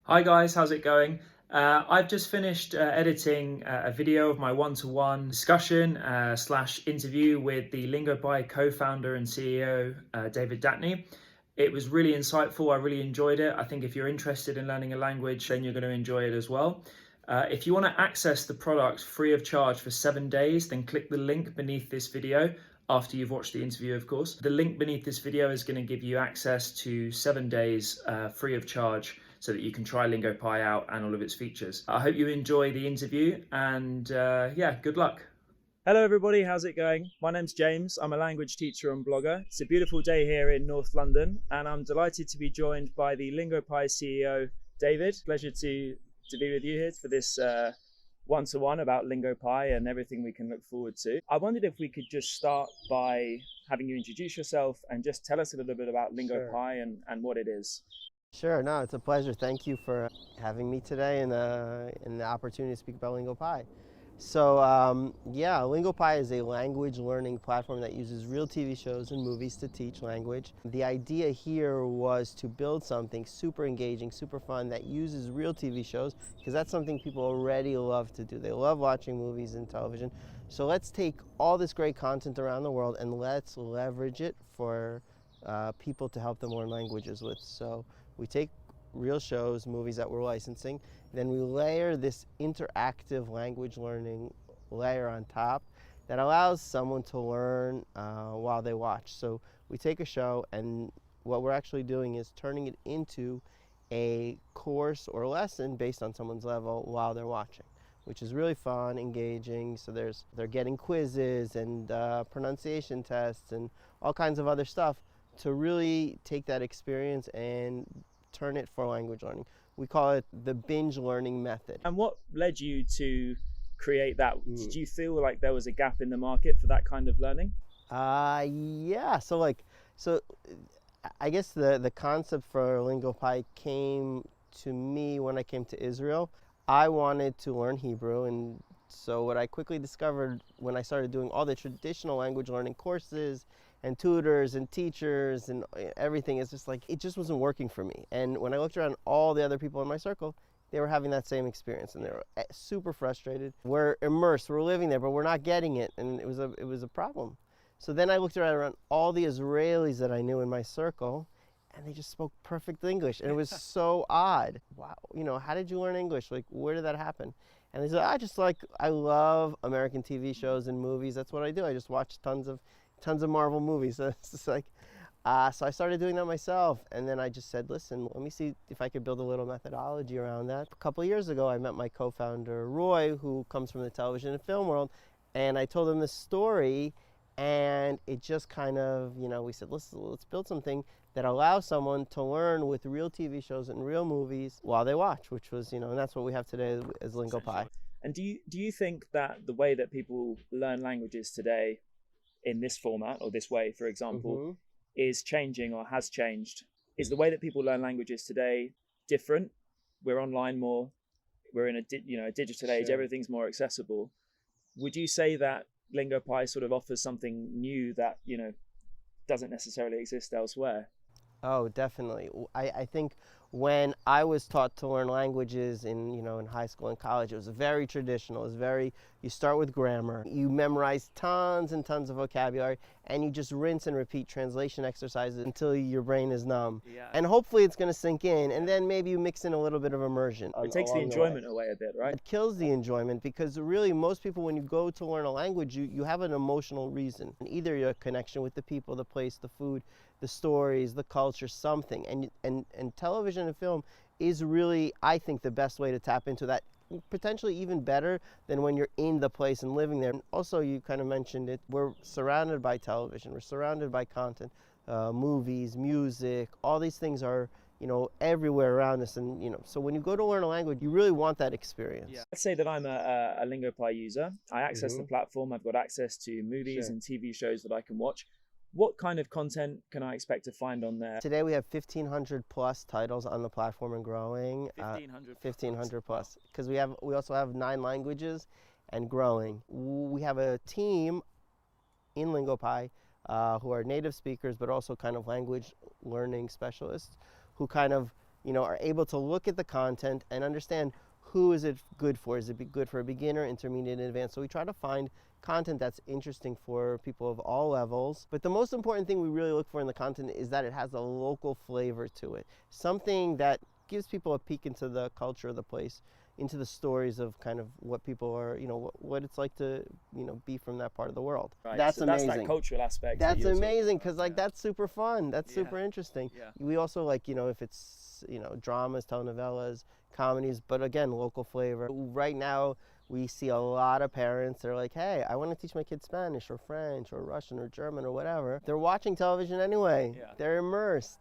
Hi guys, how's it going? I've just finished editing a video of my one-to-one discussion slash interview with the LingoPie Co-Founder and CEO, David Datny. It was really insightful. I really enjoyed it. I think if you're interested in learning a language, then you're going to enjoy it as well. If you want to access the product free of charge for 7 days, then click the link beneath this video after you've watched the interview, of course. The link beneath this video is going to give you access to 7 days free of charge so that you can try LingoPie out and all of its features. I hope you enjoy the interview and yeah, good luck. Hello everybody, how's it going? My name's James, I'm a language teacher and blogger. It's a beautiful day here in North London and I'm delighted to be joined by the LingoPie CEO, David. Pleasure to be with you here for this one-to-one about LingoPie and everything we can look forward to. I wondered if we could just start by having you introduce yourself and just tell us a little bit about LingoPie and what it is. Sure, no, it's a pleasure. Thank you for having me today and the opportunity to speak about LingoPie. So yeah, LingoPie is a language learning platform that uses real TV shows and movies to teach language. The idea here was to build something super engaging, super fun that uses real TV shows because that's something people already love to do. They love watching movies and television. So let's take all this great content around the world and let's leverage it for people to help them learn languages with. So we take real shows, movies that we're licensing, then we layer this interactive language learning layer on top that allows someone to learn while they watch. So we take a show and what we're actually doing is turning it into a course or lesson based on someone's level while they're watching, which is really fun, engaging. So they're getting quizzes and pronunciation tests and all kinds of other stuff to really take that experience and turn it for language learning. We call it the binge learning method. And what led you to create that? Did you feel like there was a gap in the market for that kind of learning? Yeah. So I guess the concept for LingoPie came to me when I came to Israel. I wanted to learn Hebrew, and so what I quickly discovered when I started doing all the traditional language learning courses and tutors and teachers and everything, is just like it just wasn't working for me. And when I looked around, all the other people in my circle, they were having that same experience and they were super frustrated. We're immersed, we're living there, but we're not getting it, and it was a problem. So then I looked around all the Israelis that I knew in my circle, and they just spoke perfect English, and it was so odd. Wow, how did you learn English? Like, where did that happen? And they said, I love American TV shows and movies. That's what I do. I just watch tons of Marvel movies. So it's just like, so I started doing that myself, and then I just said, listen, let me see if I could build a little methodology around that. A couple of years ago, I met my co-founder, Roy, who comes from the television and film world, and I told him this story, and it just kind of, we said, let's build something that allows someone to learn with real TV shows and real movies while they watch, which was, and that's what we have today as LingoPie. And do you think that the way that people learn languages today in this format or this way, for example, is changing or has changed? Is the way that people learn languages today different? We're online more. We're in a digital age. Everything's more accessible. Would you say that LingoPie sort of offers something new that doesn't necessarily exist elsewhere? Oh, definitely. I think when I was taught to learn languages in high school and college, it was very traditional. It was you start with grammar, you memorize tons and tons of vocabulary, and you just rinse and repeat translation exercises until your brain is numb. Yeah. And hopefully it's going to sink in, and then maybe you mix in a little bit of immersion. It takes the enjoyment away a bit, right? It kills the enjoyment because really most people, when you go to learn a language, you have an emotional reason. Either your connection with the people, the place, the food, the stories, the culture, something. And television and film is really, I think, the best way to tap into that, potentially even better than when you're in the place and living there. And also, you kind of mentioned it, we're surrounded by television, we're surrounded by content, movies, music, all these things are everywhere around us. And so when you go to learn a language, you really want that experience. Yeah. Let's say that I'm a LingoPie user. I access the platform, I've got access to movies and TV shows that I can watch. What kind of content can I expect to find on there? Today we have 1,500 plus titles on the platform and growing. 1,500 plus. Because we also have 9 languages and growing. We have a team in LingoPie who are native speakers, but also kind of language learning specialists who kind of are able to look at the content and understand who is it good for. Is it good for a beginner, intermediate, and advanced? So we try to find content that's interesting for people of all levels. But the most important thing we really look for in the content is that it has a local flavor to it. Something that gives people a peek into the culture of the place, into the stories of kind of what people are, what it's like to, be from that part of the world. Right. That's so amazing. That's that cultural aspect. That's that amazing, because like that's super fun. That's super interesting. Yeah. We also like, if it's, dramas, telenovelas, comedies, but again, local flavor. Right now, we see a lot of parents, they're like, hey, I want to teach my kids Spanish or French or Russian or German or whatever. They're watching television anyway. Yeah. They're immersed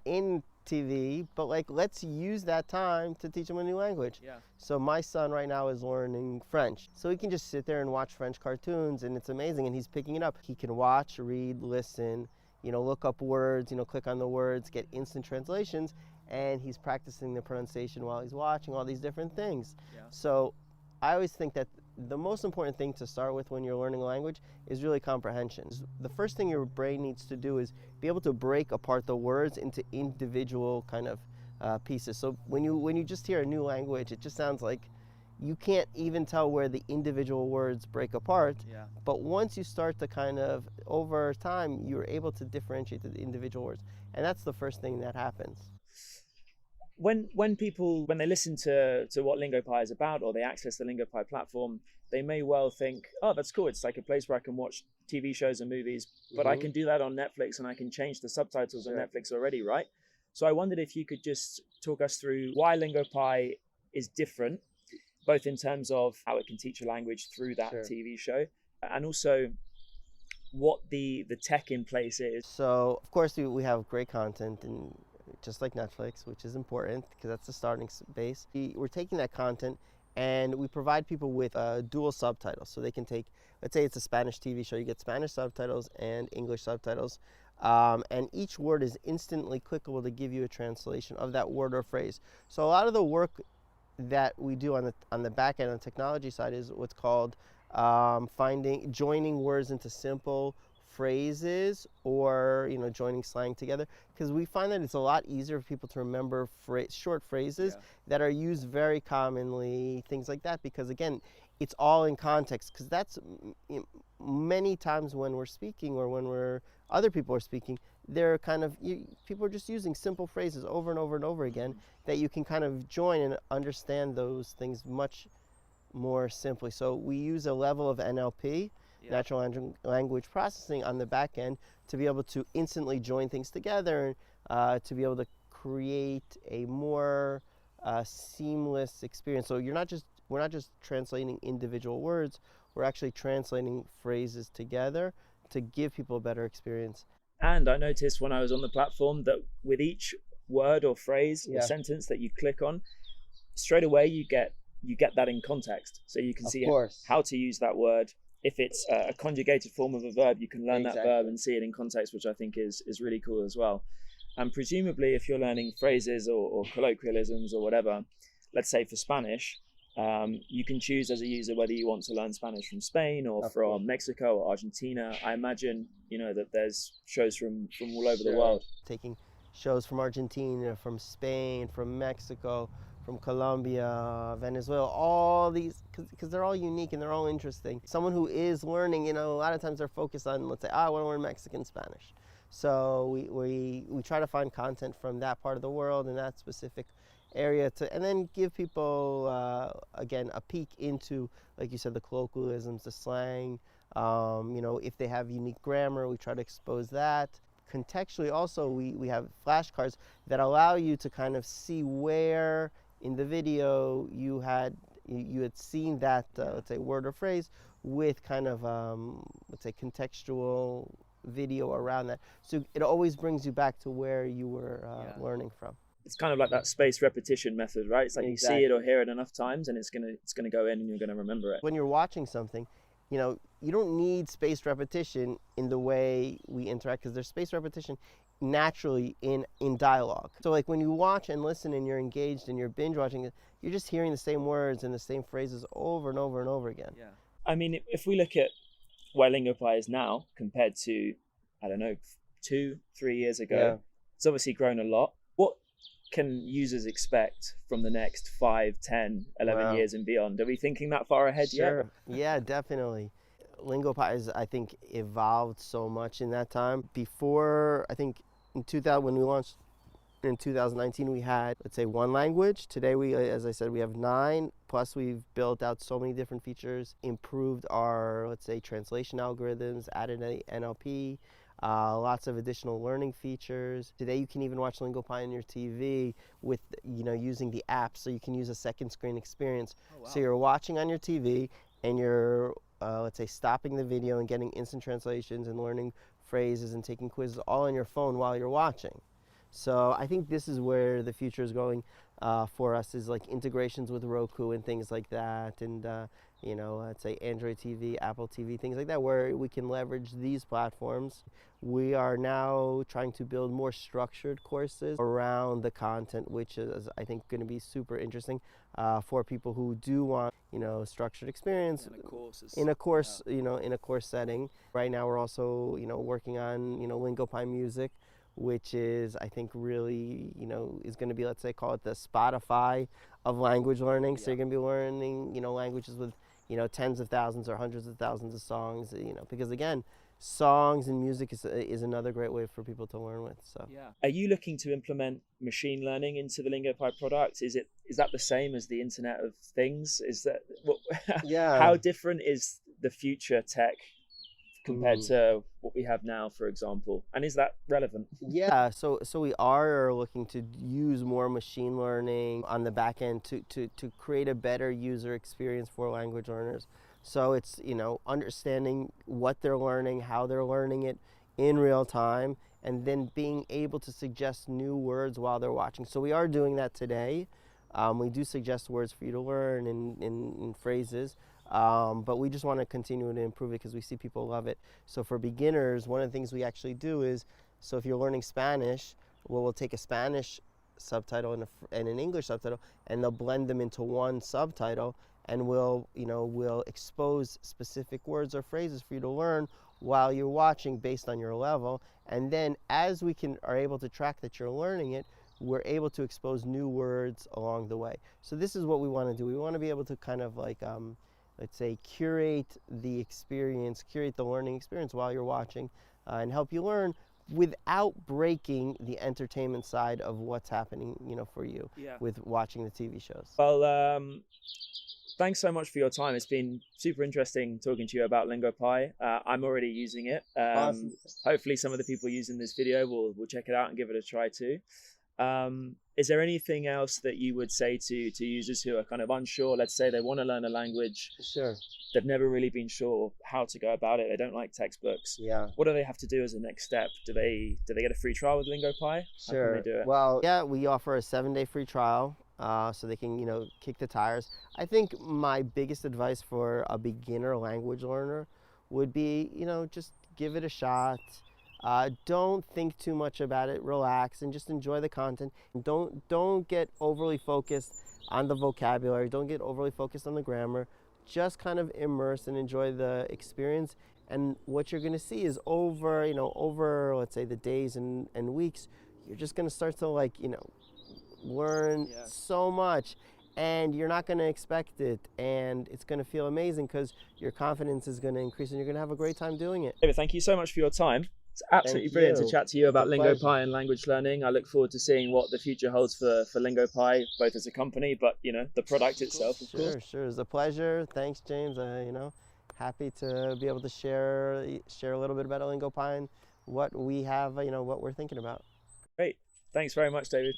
in TV, but like, let's use that time to teach them a new language. Yeah. So my son right now is learning French. So he can just sit there and watch French cartoons, and it's amazing, and he's picking it up. He can watch, read, listen, look up words, click on the words, get instant translations, and he's practicing the pronunciation while he's watching all these different things. Yeah. So I always think that the most important thing to start with when you're learning a language is really comprehension. The first thing your brain needs to do is be able to break apart the words into individual kind of pieces. So when you just hear a new language, it just sounds like you can't even tell where the individual words break apart. Yeah. But once you start to kind of, over time, you're able to differentiate the individual words. And that's the first thing that happens. When people, when they listen to what LingoPie is about, or they access the LingoPie platform, they may well think, oh, that's cool. It's like a place where I can watch TV shows and movies, but I can do that on Netflix, and I can change the subtitles on Netflix already, right? So I wondered if you could just talk us through why LingoPie is different, both in terms of how it can teach a language through that TV show, and also what the tech in place is. So of course we have great content, and just like Netflix, which is important because that's the starting base. We're taking that content and we provide people with dual subtitles, so they can take, let's say it's a Spanish TV show, you get Spanish subtitles and English subtitles, and each word is instantly clickable to give you a translation of that word or phrase. So a lot of the work that we do on the back end, on the technology side, is what's called joining words into simple phrases, or joining slang together, because we find that it's a lot easier for people to remember short phrases that are used very commonly, things like that, because again, it's all in context. Because that's many times when we're speaking, or when other people are speaking, they're kind of, people are just using simple phrases over and over and over again, that you can kind of join and understand those things much more simply. So we use a level of NLP, natural language processing, on the back end to be able to instantly join things together, and to be able to create a more seamless experience. So we're not just translating individual words, we're actually translating phrases together to give people a better experience. And I noticed when I was on the platform that with each word or phrase or sentence that you click on, straight away you get that in context. So you can see how to use that word. If it's a conjugated form of a verb, you can learn that verb and see it in context, which I think is really cool as well. And presumably, if you're learning phrases or colloquialisms or whatever, let's say for Spanish, you can choose as a user whether you want to learn Spanish from Spain or from Mexico or Argentina. I imagine that there's shows from all over the world. Taking shows from Argentina, from Spain, from Mexico, from Colombia, Venezuela, all these, because they're all unique and they're all interesting. Someone who is learning, a lot of times they're focused on, let's say, I want to learn Mexican Spanish. So we try to find content from that part of the world and that specific area, and then give people, again, a peek into, like you said, the colloquialisms, the slang. If they have unique grammar, we try to expose that. Contextually also, we have flashcards that allow you to kind of see where in the video you had seen that, let's say, word or phrase, with kind of, let's say, contextual video around that. So it always brings you back to where you were learning from. It's kind of like that spaced repetition method, right? It's like you see it or hear it enough times, and it's gonna go in, and you're gonna remember it. When you're watching something, you don't need spaced repetition in the way we interact, because there's spaced repetition naturally in dialogue. So like when you watch and listen and you're engaged and you're binge watching it, you're just hearing the same words and the same phrases over and over and over again. Yeah. I mean, if we look at where LingoPie is now compared to, I don't know, 2-3 years ago, it's obviously grown a lot. What can users expect from the next 5, 10, 11 Wow. years and beyond? Are we thinking that far ahead yet? Sure. Yeah, definitely. LingoPie has, I think, evolved so much in that time. Before, I think, in 2000, when we launched in 2019, we had, let's say, one language. Today, as I said, we have 9. Plus, we've built out so many different features, improved our, let's say, translation algorithms, added a NLP, lots of additional learning features. Today, you can even watch LingoPie on your TV with, using the app, so you can use a second screen experience. Oh, wow. So you're watching on your TV, and you're, let's say, stopping the video and getting instant translations and learning phrases and taking quizzes all on your phone while you're watching. So I think this is where the future is going for us, is like integrations with Roku and things like that, and let's say Android TV, Apple TV, things like that, where we can leverage these platforms. We are now trying to build more structured courses around the content, which is, I think, going to be super interesting for people who do want, structured experience in a course, in a course setting. Right now, we're also, working on, LingoPie Music, which is, I think, really, is going to be, let's say, call it the Spotify of language learning. So you're going to be learning, languages with, tens of thousands or hundreds of thousands of songs, because again, songs and music is another great way for people to learn with. So yeah. Are you looking to implement machine learning into the LingoPie product? Is that the same as the Internet of Things? Is that yeah. How different is the future tech compared to what we have now, for example? And is that relevant? Yeah, so we are looking to use more machine learning on the back end to create a better user experience for language learners. So it's, understanding what they're learning, how they're learning it in real time, and then being able to suggest new words while they're watching. So we are doing that today. We do suggest words for you to learn in phrases. But we just want to continue to improve it because we see people love it. So for beginners, one of the things we actually do is, so if you're learning Spanish, we'll take a Spanish subtitle and an English subtitle, and they'll blend them into one subtitle, and we'll expose specific words or phrases for you to learn while you're watching based on your level. And then as we are able to track that you're learning it, we're able to expose new words along the way. So this is what we want to do. We want to be able to kind of like, let's say, curate the experience, curate the learning experience while you're watching, and help you learn without breaking the entertainment side of what's happening, for you with watching the TV shows. Well, thanks so much for your time. It's been super interesting talking to you about LingoPie. I'm already using it. Awesome. Hopefully some of the people using this video will check it out and give it a try too. Is there anything else that you would say to users who are kind of unsure? Let's say they want to learn a language. Sure. They've never really been sure how to go about it. They don't like textbooks. Yeah. What do they have to do as a next step? Do they get a free trial with LingoPie? Sure. How can they do it? Well, yeah, we offer a 7-day free trial, so they can, kick the tires. I think my biggest advice for a beginner language learner would be, just give it a shot. Don't think too much about it. Relax and just enjoy the content. Don't get overly focused on the vocabulary. Don't get overly focused on the grammar. Just kind of immerse and enjoy the experience. And what you're going to see is over, let's say, the days and weeks, you're just going to start to learn so much. And you're not going to expect it, and it's going to feel amazing because your confidence is going to increase, and you're going to have a great time doing it. David, thank you so much for your time. It's absolutely brilliant to chat to you about LingoPie and language learning. I look forward to seeing what the future holds for LingoPie, both as a company, but the product itself, of course. Sure. It's a pleasure. Thanks, James. Happy to be able to share a little bit about LingoPie and what we have, what we're thinking about. Great. Thanks very much, David.